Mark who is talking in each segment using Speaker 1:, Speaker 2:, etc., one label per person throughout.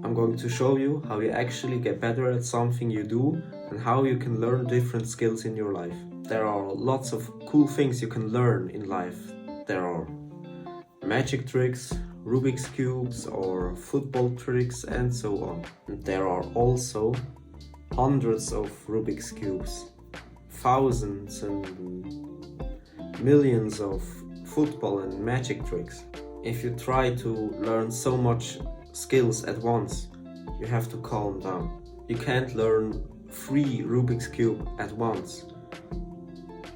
Speaker 1: I'm going to show you how you actually get better at something you do and how you can learn different skills in your life. There are lots of cool things you can learn in life. There are magic tricks, Rubik's cubes or football tricks and so on. And there are also hundreds of Rubik's cubes, thousands and millions of football and magic tricks. If you try to learn so much skills at once, you have to calm down. You can't learn 3 Rubik's cube at once.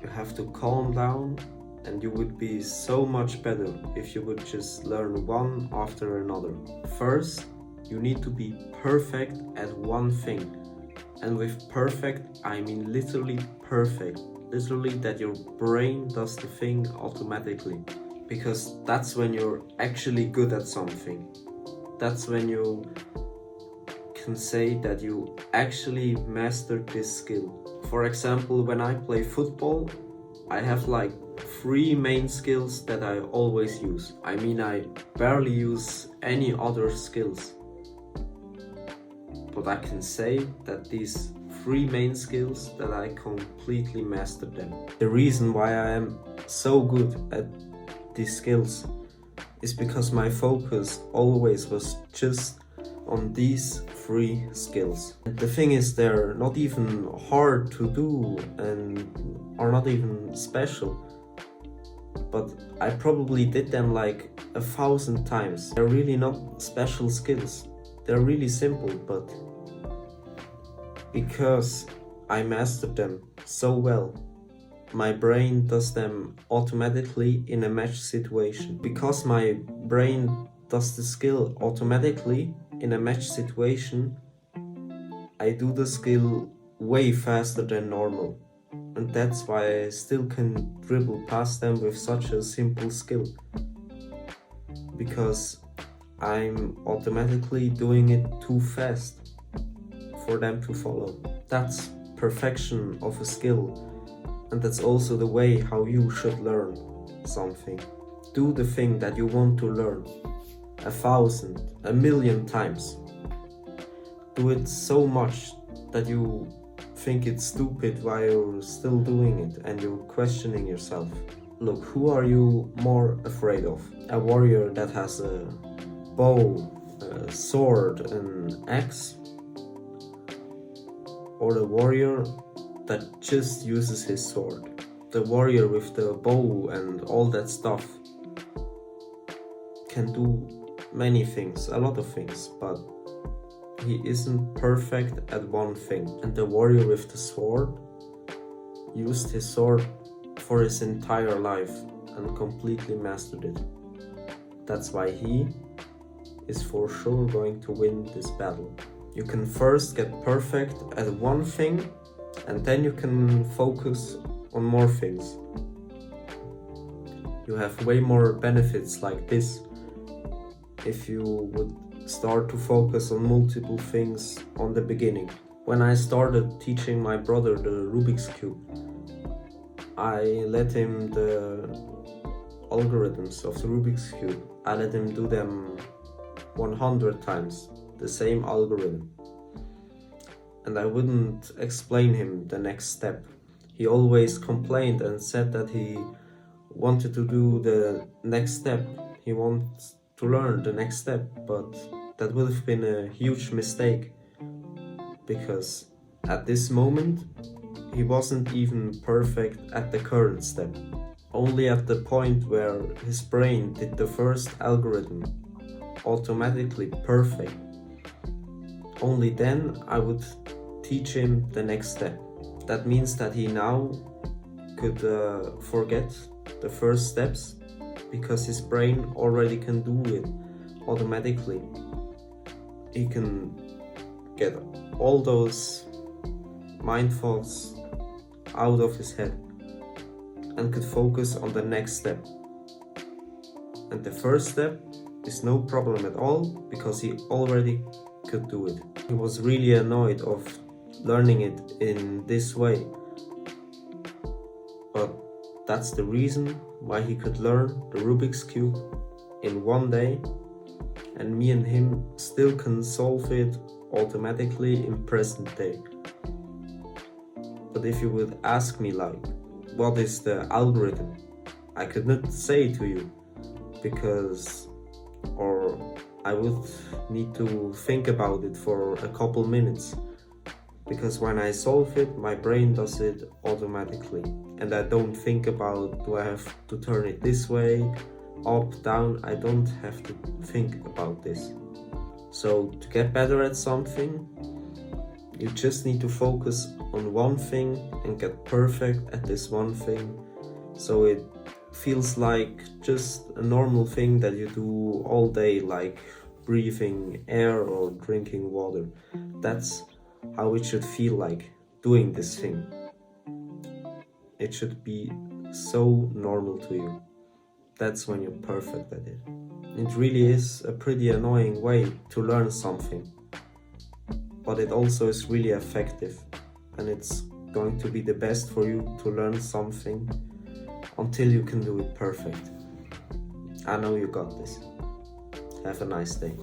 Speaker 1: You have to calm down, and you would be so much better if you would just learn one after another. First, you need to be perfect at one thing. And with perfect, I mean literally perfect. Literally that your brain does the thing automatically. Because that's when you're actually good at something. That's when you can say that you actually mastered this skill. For example, when I play football, I have like 3 main skills that I always use. I mean, I barely use any other skills. But I can say that these 3 main skills that I completely mastered them. The reason why I am so good at these skills is because my focus always was just on these 3 skills. And the thing is, they're not even hard to do and are not even special. But I probably did them like 1,000 times. They're really not special skills. They're really simple, but because I mastered them so well, my brain does them automatically in a match situation. Because my brain does the skill automatically in a match situation, I do the skill way faster than normal. And that's why I still can dribble past them with such a simple skill. Because I'm automatically doing it too fast for them to follow. That's perfection of a skill. And that's also the way how you should learn something. Do the thing that you want to learn 1,000, 1,000,000 times. Do it so much that you think it's stupid while you're still doing it and you're questioning yourself. Look, who are you more afraid of? A warrior that has a bow, a sword, an axe? Or the warrior that just uses his sword? The warrior with the bow and all that stuff can do many things, a lot of things, but he isn't perfect at one thing. And the warrior with the sword used his sword for his entire life and completely mastered it. That's why he is for sure going to win this battle. You can first get perfect at one thing, and then you can focus on more things. You have way more benefits like this if you would start to focus on multiple things on the beginning. When I started teaching my brother the Rubik's Cube, I let him the algorithms of the Rubik's Cube. I let him do them 100 times, the same algorithm. And I wouldn't explain him the next step. He always complained and said that he wanted to do the next step. He wants to learn the next step, but that would have been a huge mistake. Because at this moment, he wasn't even perfect at the current step. Only at the point where his brain did the first algorithm automatically perfect, only then I would teach him the next step. That means that he now could forget the first steps because his brain already can do it automatically. He can get all those mind thoughts out of his head and could focus on the next step. And the first step is no problem at all because he already could do it. He was really annoyed of learning it in this way, but that's the reason why he could learn the Rubik's Cube in one day and me and him still can solve it automatically in present day. But if you would ask me like, what is the algorithm? I could not say to you, because, or I would need to think about it for a couple minutes, because when I solve it, my brain does it automatically, and I don't think about, do I have to turn it this way, up, down? I don't have to think about this. So to get better at something, you just need to focus on one thing and get perfect at this one thing, so it feels like just a normal thing that you do all day, like breathing air or drinking water. That's how it should feel like doing this thing. It should be so normal to you. That's when you're perfect at it. It really is a pretty annoying way to learn something, but it also is really effective, and it's going to be the best for you to learn something until you can do it perfect. I know you got this. Have a nice day.